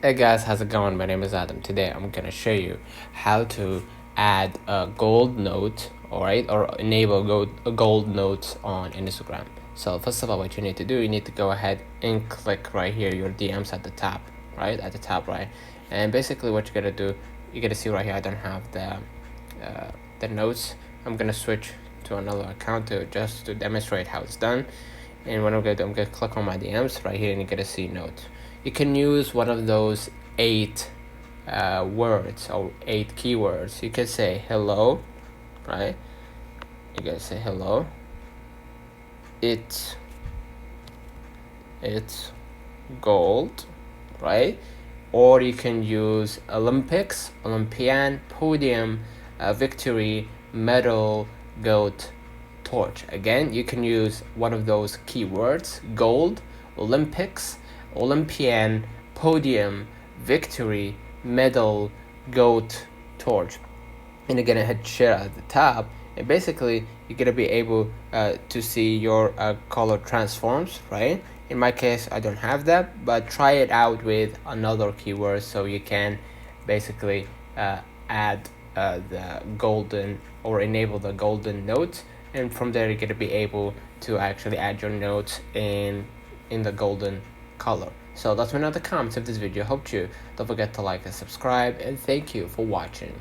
Hey guys, how's it going? My name is Adam. Today I'm gonna show you how to add a gold note, alright, or enable gold notes on Instagram. So first of all, what you need to do, you need to go ahead and click right here your DMs at the top, right, at the top right. And basically what you're gonna do, you're gonna see right here I don't have the notes. I'm gonna switch to another account just to demonstrate how it's done. And what I'm gonna click on my DMs right here, and you're gonna see notes. You can use one of those 8 words or 8 keywords. You can say hello, right? You can say hello. It's gold, right? Or you can use Olympics, Olympian, podium, victory, medal, gold, torch. Again, you can use one of those keywords: gold, Olympics, Olympian, podium, victory, medal, goat, torch. And you're gonna hit share at the top, and basically you're gonna be able to see your color transforms, right? In my case, I don't have that, but try it out with another keyword so you can basically add the golden, or enable the golden notes, and from there you're gonna be able to actually add your notes in the golden color. So that's one of the comments of this video. Hope you don't forget to like and subscribe, and thank you for watching.